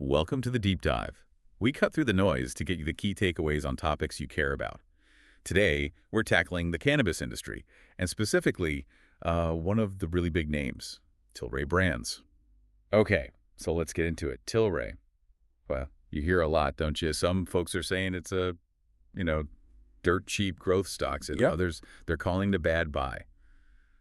Welcome to the Deep Dive. We cut through the noise to get you the key takeaways on topics you care about. Today, we're tackling the cannabis industry, and specifically, one of the really big names, Tilray Brands. Okay, so let's get into it. Tilray. Well, you hear a lot, don't you? Some folks are saying it's a, dirt cheap growth stocks, and others, they're calling it a bad buy.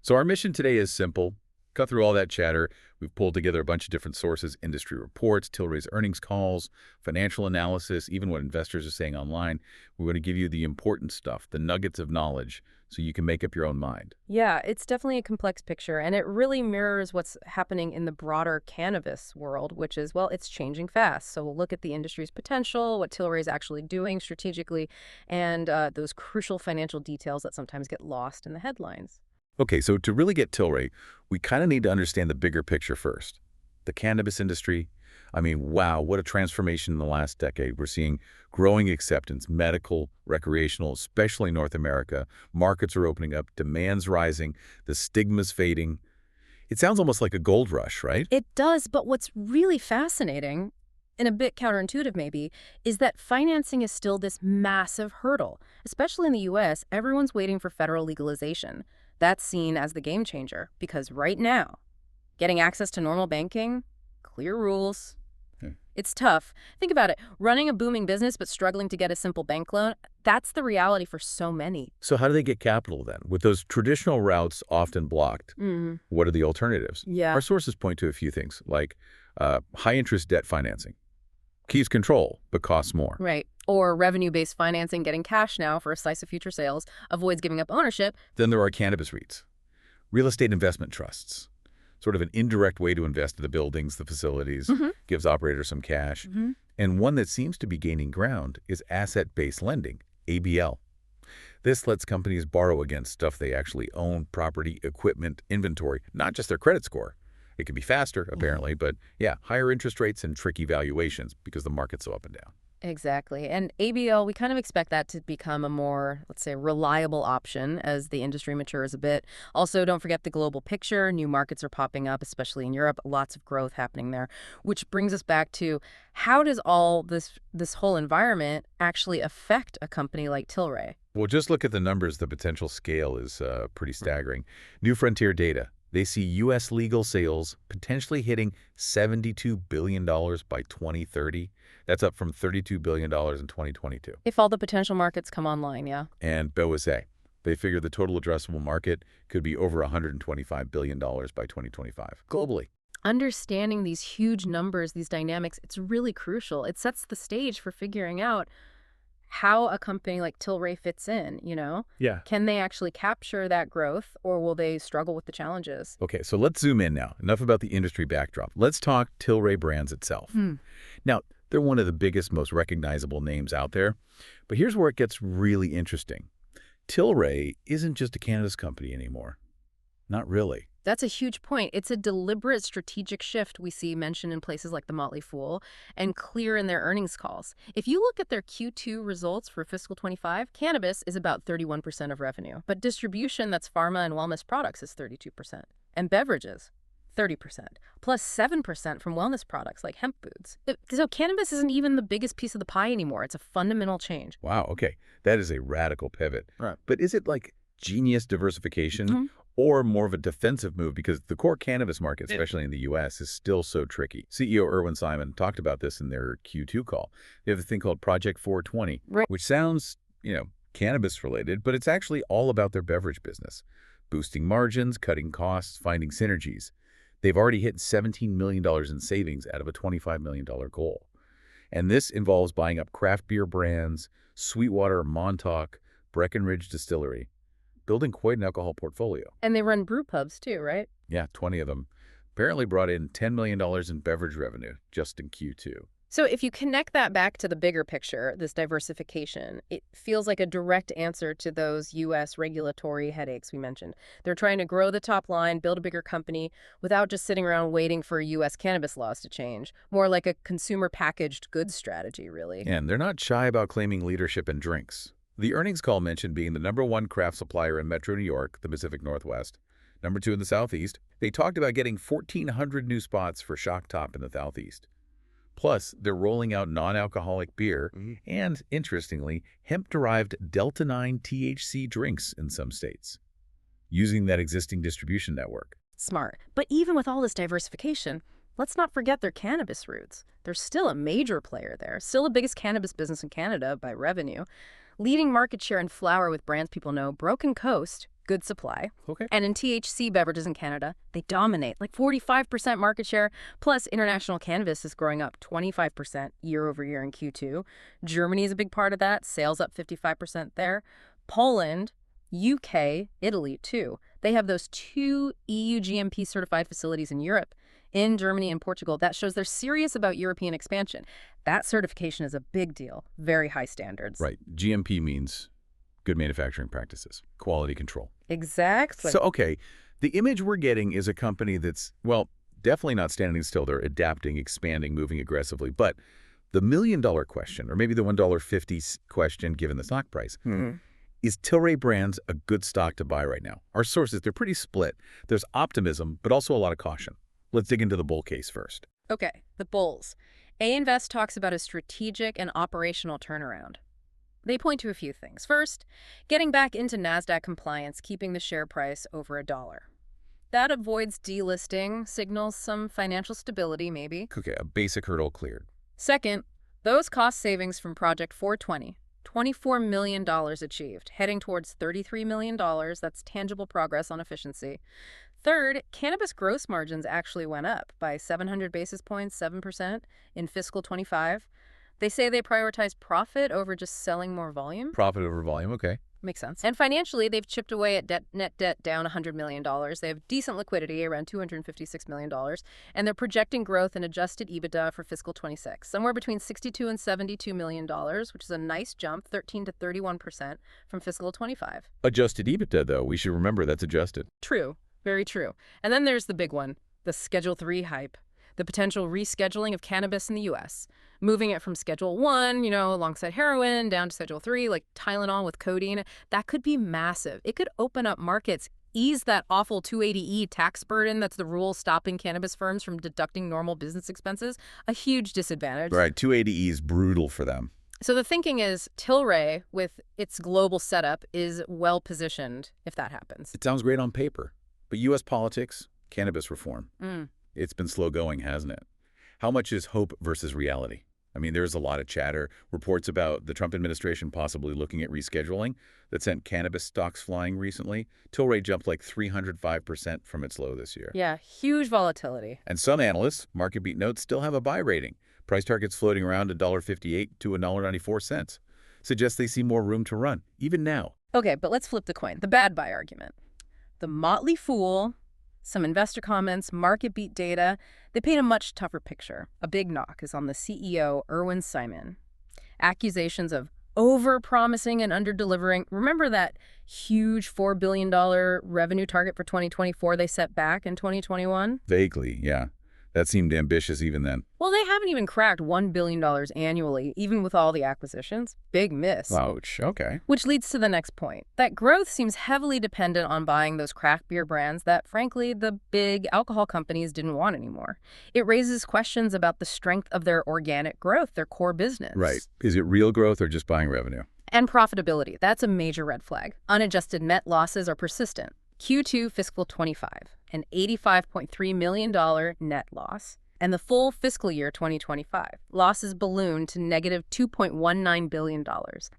So our mission today is simple. Cut through all that chatter. We've pulled together a bunch of different sources, industry reports, Tilray's earnings calls, financial analysis, even what investors are saying online. We're going to give you the important stuff, the nuggets of knowledge, so you can make up your own mind. Yeah, it's definitely a complex picture, and it really mirrors what's happening in the broader cannabis world, which is, well, it's changing fast. So we'll look at the industry's potential, what Tilray is actually doing strategically, and those crucial financial details that sometimes get lost in the headlines. Okay, so to really get Tilray, we kind of need to understand the bigger picture first. The cannabis industry, wow, what a transformation in the last decade. We're seeing growing acceptance, medical, recreational, especially North America. Markets are opening up, demand's rising, the stigma's fading. It sounds almost like a gold rush, right? It does, but what's really fascinating, and a bit counterintuitive maybe, is that financing is still this massive hurdle. Especially in the U.S., everyone's waiting for federal legalization. That's seen as the game changer, because right now, getting access to normal banking, clear rules, it's tough. Think about it. Running a booming business but struggling to get a simple bank loan, that's the reality for so many. So how do they get capital then? With those traditional routes often blocked, what are the alternatives? Yeah. Our sources point to a few things, like high-interest debt financing. Keeps control, but costs more. Right. Or revenue-based financing, getting cash now for a slice of future sales, avoids giving up ownership. Then there are cannabis REITs, real estate investment trusts, sort of an indirect way to invest in the buildings, the facilities, gives operators some cash. And one that seems to be gaining ground is asset-based lending, ABL. This lets companies borrow against stuff they actually own, property, equipment, inventory, not just their credit score. It can be faster, apparently, but yeah, higher interest rates and tricky valuations because the market's so up and down. Exactly. And ABL, we kind of expect that to become a more, let's say, reliable option as the industry matures a bit. Also, don't forget the global picture. New markets are popping up, especially in Europe. Lots of growth happening there, which brings us back to how does all this whole environment actually affect a company like Tilray? Well, just look at the numbers. The potential scale is pretty staggering. New Frontier data. They see U.S. legal sales potentially hitting $72 billion by 2030. That's up from $32 billion in 2022. If all the potential markets come online, yeah. And BOSA, they figure the total addressable market could be over $125 billion by 2025, globally. Understanding these huge numbers, these dynamics, it's really crucial. It sets the stage for figuring out how a company like Tilray fits in, Yeah. Can they actually capture that growth, or will they struggle with the challenges? Okay, so let's zoom in now. Enough about the industry backdrop. Let's talk Tilray Brands itself. Now, they're one of the biggest, most recognizable names out there. But here's where it gets really interesting. Tilray isn't just a cannabis company anymore. Not really. That's a huge point. It's a deliberate strategic shift we see mentioned in places like the Motley Fool and clear in their earnings calls. If you look at their Q2 results for fiscal 25, cannabis is about 31% of revenue. But distribution, that's pharma and wellness products, is 32%. And beverages, 30%, plus 7% from wellness products like hemp foods. So cannabis isn't even the biggest piece of the pie anymore. It's a fundamental change. Wow, okay. That is a radical pivot. Right. But is it like genius diversification or more of a defensive move? Because the core cannabis market, especially in the U.S., is still so tricky. CEO Irwin Simon talked about this in their Q2 call. They have a thing called Project 420, which sounds, cannabis related, but it's actually all about their beverage business. Boosting margins, cutting costs, finding synergies. They've already hit $17 million in savings out of a $25 million goal. And this involves buying up craft beer brands, Sweetwater, Montauk, Breckenridge Distillery, building quite an alcohol portfolio. And they run brew pubs too, right? Yeah, 20 of them. Apparently brought in $10 million in beverage revenue just in Q2. So if you connect that back to the bigger picture, this diversification, it feels like a direct answer to those U.S. regulatory headaches we mentioned. They're trying to grow the top line, build a bigger company, without just sitting around waiting for U.S. cannabis laws to change. More like a consumer packaged goods strategy, really. And they're not shy about claiming leadership in drinks. The earnings call mentioned being the #1 craft supplier in Metro New York, the Pacific Northwest, #2 in the Southeast. They talked about getting 1,400 new spots for Shock Top in the Southeast. Plus, they're rolling out non-alcoholic beer and, interestingly, hemp-derived Delta-9 THC drinks in some states, using that existing distribution network. Smart. But even with all this diversification, let's not forget their cannabis roots. They're still a major player there, still the biggest cannabis business in Canada by revenue. Leading market share in flower with brands people know, Broken Coast, Good Supply. Okay. And in THC beverages in Canada, they dominate, like 45% market share. Plus, international cannabis is growing up 25% year over year in Q2. Germany is a big part of that, sales up 55% there. Poland, UK, Italy, too. They have those 2 EU GMP certified facilities in Europe, in Germany and Portugal. That shows they're serious about European expansion. That certification is a big deal, very high standards. Right. GMP means good manufacturing practices, quality control. Exactly. So, okay, the image we're getting is a company that's, well, definitely not standing still. They're adapting, expanding, moving aggressively. But the $1,000,000 question, or maybe the $1.50 question given the stock price, is Tilray Brands a good stock to buy right now? Our sources, they're pretty split. There's optimism, but also a lot of caution. Let's dig into the bull case first. Okay, the bulls. A-Invest talks about a strategic and operational turnaround. They point to a few things. First, getting back into NASDAQ compliance, keeping the share price over $1. That avoids delisting, signals some financial stability, maybe. Okay, a basic hurdle cleared. Second, those cost savings from Project 420, $24 million achieved, heading towards $33 million. That's tangible progress on efficiency. Third, cannabis gross margins actually went up by 700 basis points, 7% in fiscal 25. They say they prioritize profit over just selling more volume. Profit over volume, okay. Makes sense. And financially, they've chipped away at net debt down $100 million. They have decent liquidity, around $256 million. And they're projecting growth in adjusted EBITDA for fiscal 26, somewhere between $62 and $72 million, which is a nice jump, 13 to 31% from fiscal 25. Adjusted EBITDA, though, we should remember that's adjusted. True. Very true. And then there's the big one, the Schedule III hype, the potential rescheduling of cannabis in the U.S., moving it from Schedule 1, alongside heroin, down to Schedule 3, like Tylenol with codeine. That could be massive. It could open up markets, ease that awful 280E tax burden that's the rule stopping cannabis firms from deducting normal business expenses. A huge disadvantage. Right, 280E is brutal for them. So the thinking is Tilray, with its global setup, is well-positioned if that happens. It sounds great on paper. But U.S. politics, cannabis reform, it's been slow going, hasn't it? How much is hope versus reality? I mean, there's a lot of chatter, reports about the Trump administration possibly looking at rescheduling that sent cannabis stocks flying recently. Tilray jumped like 305% from its low this year. Yeah, huge volatility. And some analysts, market beat notes, still have a buy rating. Price targets floating around $1.58 to $1.94. Suggests they see more room to run, even now. Okay, but let's flip the coin. The bad buy argument. The Motley Fool, some investor comments, market beat data, they paint a much tougher picture. A big knock is on the CEO, Irwin Simon. Accusations of over-promising and under-delivering. Remember that huge $4 billion revenue target for 2024 they set back in 2021? Vaguely, yeah. That seemed ambitious even then. Well, they haven't even cracked $1 billion annually, even with all the acquisitions. Big miss. Ouch, okay. Which leads to the next point. That growth seems heavily dependent on buying those craft beer brands that, frankly, the big alcohol companies didn't want anymore. It raises questions about the strength of their organic growth, their core business. Right. Is it real growth or just buying revenue? And profitability. That's a major red flag. Unadjusted net losses are persistent. Q2 fiscal 25, an $85.3 million net loss. And the full fiscal year 2025, losses ballooned to negative $2.19 billion.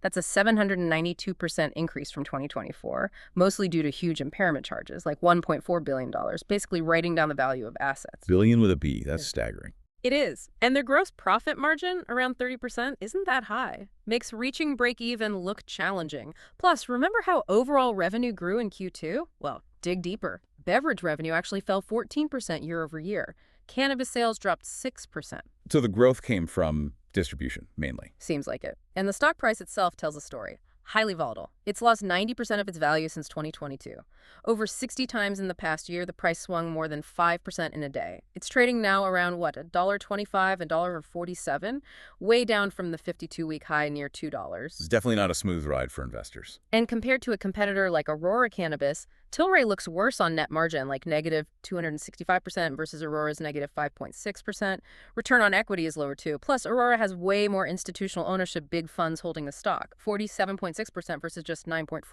That's a 792% increase from 2024, mostly due to huge impairment charges, like $1.4 billion, basically writing down the value of assets. Billion with a B. That's staggering. It is. And their gross profit margin, around 30%, isn't that high. Makes reaching break-even look challenging. Plus, remember how overall revenue grew in Q2? Well, dig deeper. Beverage revenue actually fell 14% year over year. Cannabis sales dropped 6%. So the growth came from distribution, mainly. Seems like it. And the stock price itself tells a story. Highly volatile. It's lost 90% of its value since 2022. Over 60 times in the past year, the price swung more than 5% in a day. It's trading now around, what, $1.25, $1.47? Way down from the 52-week high near $2. It's definitely not a smooth ride for investors. And compared to a competitor like Aurora Cannabis, Tilray looks worse on net margin, like negative 265% versus Aurora's negative 5.6%. Return on equity is lower too. Plus, Aurora has way more institutional ownership, big funds holding the stock, 47.6% versus just 9.4%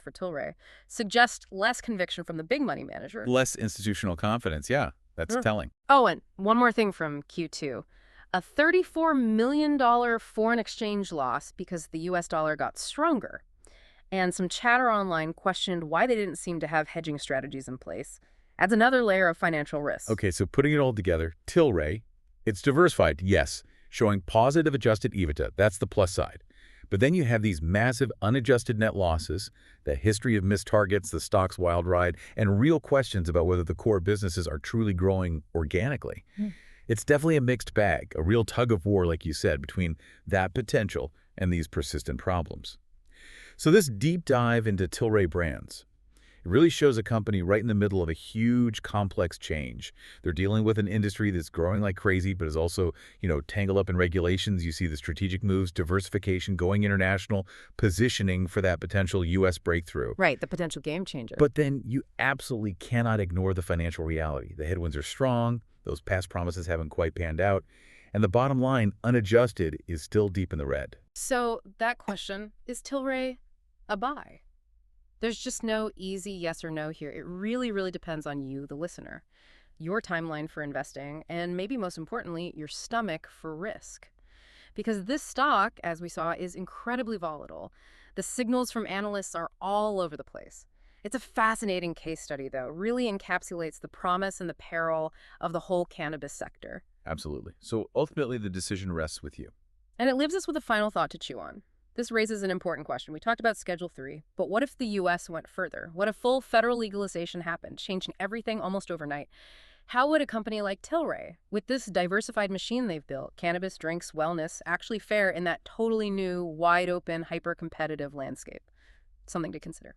for Tilray. Suggests less conviction from the big money manager. Less institutional confidence, yeah, that's telling. Oh, and one more thing from Q2. A $34 million foreign exchange loss because the US dollar got stronger. And some chatter online questioned why they didn't seem to have hedging strategies in place. Adds another layer of financial risk. Okay, so putting it all together, Tilray, it's diversified, yes, showing positive adjusted EBITDA. That's the plus side. But then you have these massive unadjusted net losses, the history of missed targets, the stock's wild ride, and real questions about whether the core businesses are truly growing organically. It's definitely a mixed bag, a real tug of war, like you said, between that potential and these persistent problems. So this deep dive into Tilray Brands, it really shows a company right in the middle of a huge, complex change. They're dealing with an industry that's growing like crazy, but is also, tangled up in regulations. You see the strategic moves, diversification, going international, positioning for that potential U.S. breakthrough. Right, the potential game changer. But then you absolutely cannot ignore the financial reality. The headwinds are strong. Those past promises haven't quite panned out. And the bottom line, unadjusted, is still deep in the red. So that question, is Tilray a buy? There's just no easy yes or no here. It really, really depends on you, the listener, your timeline for investing, and maybe most importantly, your stomach for risk. Because this stock, as we saw, is incredibly volatile. The signals from analysts are all over the place. It's a fascinating case study, though. Really encapsulates the promise and the peril of the whole cannabis sector. Absolutely. So ultimately, the decision rests with you. And it leaves us with a final thought to chew on. This raises an important question. We talked about Schedule 3, but what if the U.S. went further? What if full federal legalization happened, changing everything almost overnight? How would a company like Tilray, with this diversified machine they've built, cannabis, drinks, wellness, actually fare in that totally new, wide-open, hyper-competitive landscape? Something to consider.